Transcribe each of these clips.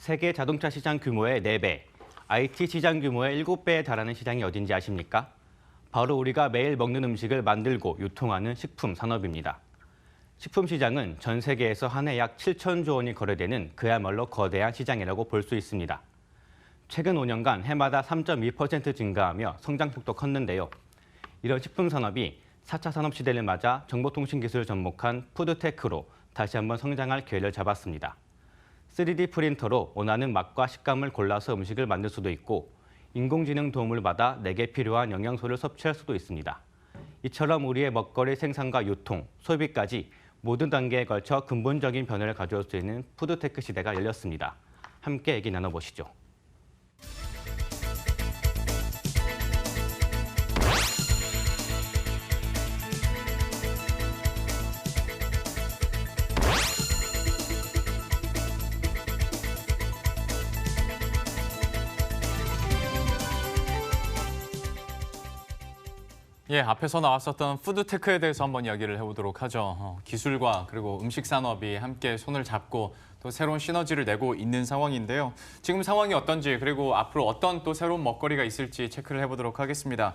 세계 자동차 시장 규모의 4배, IT 시장 규모의 7배에 달하는 시장이 어딘지 아십니까? 바로 우리가 매일 먹는 음식을 만들고 유통하는 식품 산업입니다. 식품 시장은 전 세계에서 한 해 약 7천조 원이 거래되는 그야말로 거대한 시장이라고 볼 수 있습니다. 최근 5년간 해마다 3.2% 증가하며 성장폭도 컸는데요. 이런 식품 산업이 4차 산업 시대를 맞아 정보통신 기술을 접목한 푸드테크로 다시 한번 성장할 기회를 잡았습니다. 3D 프린터로 원하는 맛과 식감을 골라서 음식을 만들 수도 있고 인공지능 도움을 받아 내게 필요한 영양소를 섭취할 수도 있습니다. 이처럼 우리의 먹거리 생산과 유통, 소비까지 모든 단계에 걸쳐 근본적인 변화를 가져올 수 있는 푸드테크 시대가 열렸습니다. 함께 얘기 나눠보시죠. 예, 앞에서 나왔었던 푸드테크에 대해서 한번 이야기를 해보도록 하죠. 기술과 그리고 음식 산업이 함께 손을 잡고 또 새로운 시너지를 내고 있는 상황인데요. 지금 상황이 어떤지 그리고 앞으로 어떤 또 새로운 먹거리가 있을지 체크를 해보도록 하겠습니다.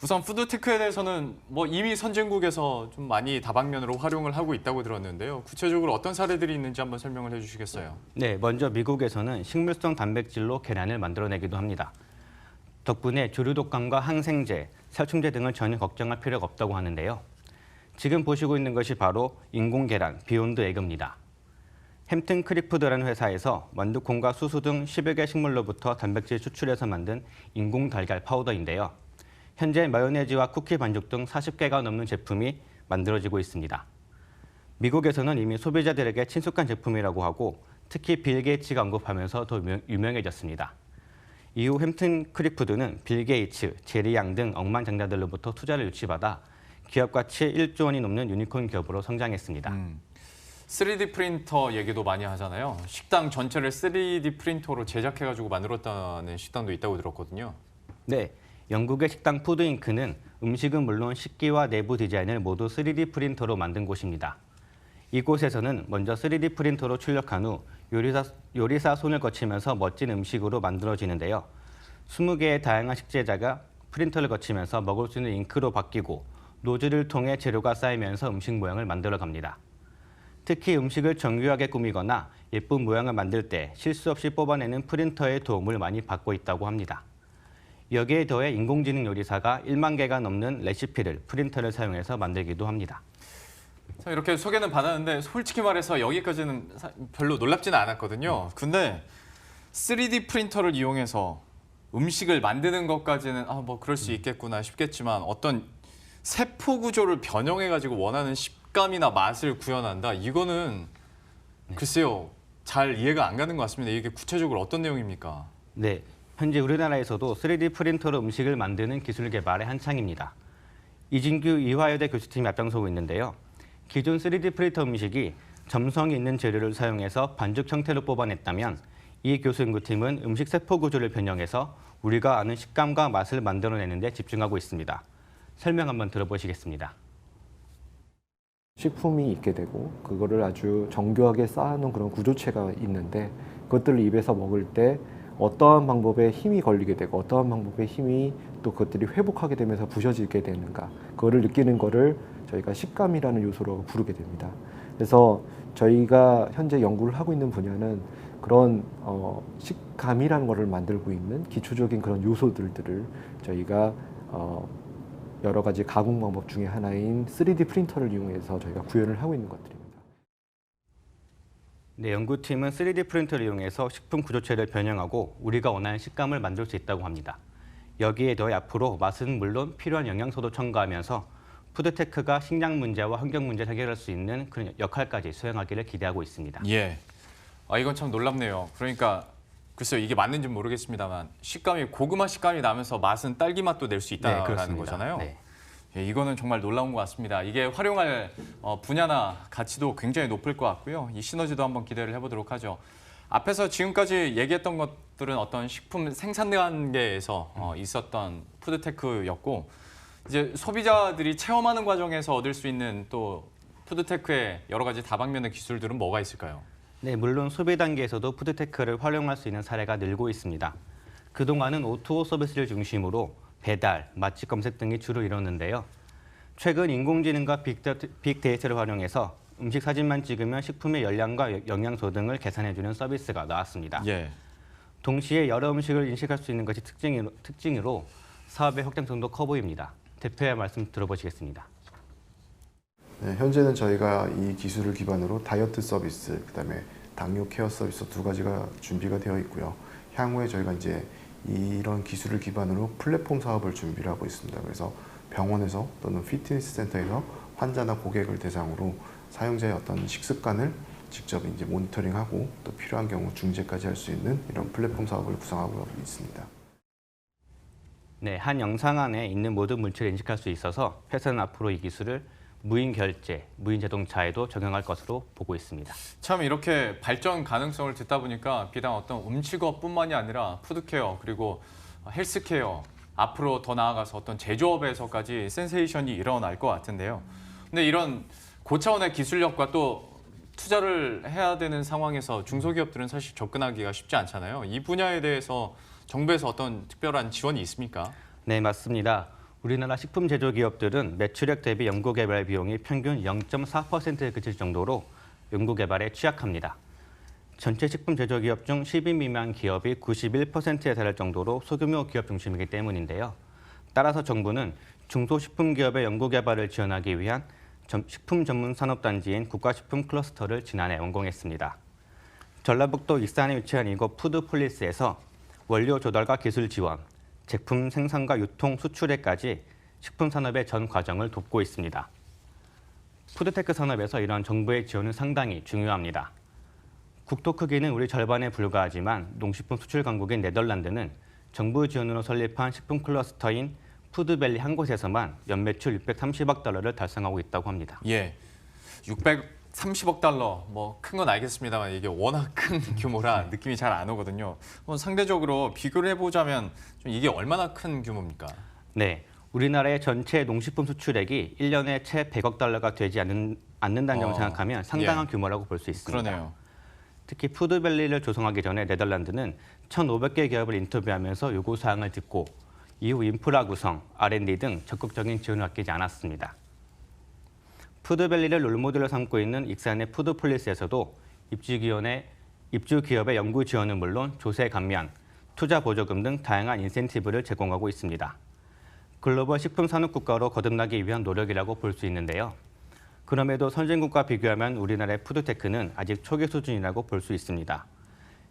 우선 푸드테크에 대해서는 이미 선진국에서 좀 많이 다방면으로 활용을 하고 있다고 들었는데요. 구체적으로 어떤 사례들이 있는지 한번 설명을 해주시겠어요? 네, 먼저 미국에서는 식물성 단백질로 계란을 만들어내기도 합니다. 덕분에 조류 독감과 항생제, 살충제 등을 전혀 걱정할 필요가 없다고 하는데요. 지금 보시고 있는 것이 바로 인공 계란, 비욘드 에그입니다. 햄튼 크릭푸드라는 회사에서 만두콩과 수수 등 10여 개 식물로부터 단백질 추출해서 만든 인공 달걀 파우더인데요. 현재 마요네즈와 쿠키 반죽 등 40개가 넘는 제품이 만들어지고 있습니다. 미국에서는 이미 소비자들에게 친숙한 제품이라고 하고 특히 빌 게이츠가 언급하면서 더 유명해졌습니다. 이후 햄튼 크릭푸드는 빌 게이츠, 제리 양 등 억만장자들로부터 투자를 유치받아 기업 가치 1조 원이 넘는 유니콘 기업으로 성장했습니다. 3D 프린터 얘기도 많이 하잖아요. 식당 전체를 3D 프린터로 제작해가지고 만들었다는 식당도 있다고 들었거든요. 네, 영국의 식당 푸드잉크는 음식은 물론 식기와 내부 디자인을 모두 3D 프린터로 만든 곳입니다. 이곳에서는 먼저 3D 프린터로 출력한 후 요리사 손을 거치면서 멋진 음식으로 만들어지는데요. 20개의 다양한 식재자가 프린터를 거치면서 먹을 수 있는 잉크로 바뀌고 노즐을 통해 재료가 쌓이면서 음식 모양을 만들어갑니다. 특히 음식을 정교하게 꾸미거나 예쁜 모양을 만들 때 실수 없이 뽑아내는 프린터의 도움을 많이 받고 있다고 합니다. 여기에 더해 인공지능 요리사가 1만 개가 넘는 레시피를 프린터를 사용해서 만들기도 합니다. 이렇게 소개는 받았는데 솔직히 말해서 여기까지는 별로 놀랍지는 않았거든요. 근데 3D 프린터를 이용해서 음식을 만드는 것까지는 그럴 수 있겠구나 싶겠지만 어떤 세포 구조를 변형해가지고 원하는 식감이나 맛을 구현한다? 이거는 글쎄요, 잘 이해가 안 가는 것 같습니다. 이게 구체적으로 어떤 내용입니까? 네, 현재 우리나라에서도 3D 프린터로 음식을 만드는 기술 개발에 한창입니다. 이진규 이화여대 교수팀이 앞장서고 있는데요. 기존 3D 프린터 음식이 점성이 있는 재료를 사용해서 반죽 형태로 뽑아냈다면 이 교수 연구팀은 음식 세포 구조를 변형해서 우리가 아는 식감과 맛을 만들어내는 데 집중하고 있습니다. 설명 한번 들어보시겠습니다. 식품이 있게 되고 그거를 아주 정교하게 쌓아놓은 그런 구조체가 있는데 그것들을 입에서 먹을 때 어떠한 방법에 힘이 걸리게 되고 어떠한 방법의 힘이 또 그것들이 회복하게 되면서 부셔지게 되는가 그거를 느끼는 거를 저희가 식감이라는 요소로 부르게 됩니다. 그래서 저희가 현재 연구를 하고 있는 분야는 그런 식감이라는 거를 만들고 있는 기초적인 그런 요소들을 저희가 여러 가지 가공 방법 중에 하나인 3D 프린터를 이용해서 저희가 구현을 하고 있는 것들입니다. 네, 연구팀은 3D 프린터를 이용해서 식품 구조체를 변형하고 우리가 원하는 식감을 만들 수 있다고 합니다. 여기에 더해 앞으로 맛은 물론 필요한 영양소도 첨가하면서 푸드테크가 식량 문제와 환경 문제를 해결할 수 있는 그런 역할까지 수행하기를 기대하고 있습니다. 예, 이건 참 놀랍네요. 그러니까 글쎄요, 이게 맞는지 모르겠습니다만 고구마 식감이 나면서 맛은 딸기 맛도 낼 수 있다는 거잖아요. 네. 예, 이거는 정말 놀라운 것 같습니다. 이게 활용할 분야나 가치도 굉장히 높을 것 같고요. 이 시너지도 한번 기대를 해보도록 하죠. 앞에서 지금까지 얘기했던 것들은 어떤 식품 생산 단계에서 있었던 푸드테크였고 이제 소비자들이 체험하는 과정에서 얻을 수 있는 또 푸드테크의 여러 가지 다방면의 기술들은 뭐가 있을까요? 네, 물론 소비 단계에서도 푸드테크를 활용할 수 있는 사례가 늘고 있습니다. 그동안은 O2O 서비스를 중심으로 배달, 맛집 검색 등이 주로 이뤘는데요. 최근 인공지능과 빅데이터를 활용해서 음식 사진만 찍으면 식품의 열량과 영양소 등을 계산해주는 서비스가 나왔습니다. 예. 동시에 여러 음식을 인식할 수 있는 것이 특징으로 사업의 확장성도 커 보입니다. 대표의 말씀 들어보시겠습니다. 네, 현재는 저희가 이 기술을 기반으로 다이어트 서비스, 그다음에 당뇨 케어 서비스 두 가지가 준비가 되어 있고요. 향후에 저희가 이제 이런 기술을 기반으로 플랫폼 사업을 준비를 하고 있습니다. 그래서 병원에서 또는 피트니스 센터에서 환자나 고객을 대상으로 사용자의 어떤 식습관을 직접 이제 모니터링하고 또 필요한 경우 중재까지 할 수 있는 이런 플랫폼 사업을 구상하고 있습니다. 네, 한 영상 안에 있는 모든 물질을 인식할 수 있어서 회사는 앞으로 이 기술을 무인 결제, 무인 자동차에도 적용할 것으로 보고 있습니다. 참 이렇게 발전 가능성을 듣다 보니까 비단 어떤 음식업뿐만이 아니라 푸드케어 그리고 헬스케어 앞으로 더 나아가서 어떤 제조업에서까지 센세이션이 일어날 것 같은데요. 근데 이런 고차원의 기술력과 또 투자를 해야 되는 상황에서 중소기업들은 사실 접근하기가 쉽지 않잖아요. 이 분야에 대해서 정부에서 어떤 특별한 지원이 있습니까? 네, 맞습니다. 우리나라 식품 제조 기업들은 매출액 대비 연구개발 비용이 평균 0.4%에 그칠 정도로 연구개발에 취약합니다. 전체 식품 제조 기업 중 10인 미만 기업이 91%에 달할 정도로 소규모 기업 중심이기 때문인데요. 따라서 정부는 중소식품 기업의 연구개발을 지원하기 위한 식품 전문 산업단지인 국가식품 클러스터를 지난해 완공했습니다. 전라북도 익산에 위치한 이곳 푸드폴리스에서 원료 조달과 기술 지원, 제품 생산과 유통, 수출에까지 식품 산업의 전 과정을 돕고 있습니다. 푸드테크 산업에서 이런 정부의 지원은 상당히 중요합니다. 국토 크기는 우리 절반에 불과하지만 농식품 수출 강국인 네덜란드는 정부 지원으로 설립한 식품 클러스터인 푸드밸리 한 곳에서만 연매출 630억 달러를 달성하고 있다고 합니다. 예, 630억 달러, 뭐 큰 건 알겠습니다만 이게 워낙 큰 규모라 느낌이 잘 안 오거든요. 상대적으로 비교를 해보자면 좀 이게 얼마나 큰 규모입니까? 네, 우리나라의 전체 농식품 수출액이 1년에 채 100억 달러가 되지 않는다는 점을 생각하면 상당한 규모라고 볼 수 있습니다. 그러네요. 특히 푸드밸리를 조성하기 전에 네덜란드는 1,500개 기업을 인터뷰하면서 요구사항을 듣고 이후 인프라 구성, R&D 등 적극적인 지원을 아끼지 않았습니다. 푸드밸리를 롤모델로 삼고 있는 익산의 푸드폴리스에서도 입주 기업의 연구 지원은 물론 조세 감면, 투자 보조금 등 다양한 인센티브를 제공하고 있습니다. 글로벌 식품 산업 국가로 거듭나기 위한 노력이라고 볼 수 있는데요. 그럼에도 선진국과 비교하면 우리나라의 푸드테크는 아직 초기 수준이라고 볼 수 있습니다.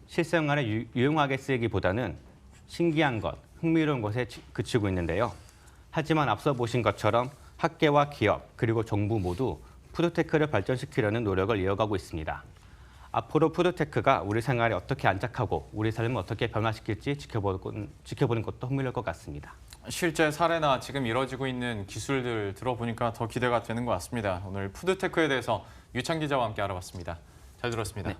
실생활에 유용하게 쓰이기보다는 신기한 것, 흥미로운 것에 그치고 있는데요. 하지만 앞서 보신 것처럼 학계와 기업, 그리고 정부 모두 푸드테크를 발전시키려는 노력을 이어가고 있습니다. 앞으로 푸드테크가 우리 생활에 어떻게 안착하고 우리 삶을 어떻게 변화시킬지 지켜보는 것도 흥미로울 것 같습니다. 실제 사례나 지금 이뤄지고 있는 기술들 들어보니까 더 기대가 되는 것 같습니다. 오늘 푸드테크에 대해서 유찬 기자와 함께 알아봤습니다. 잘 들었습니다. 네.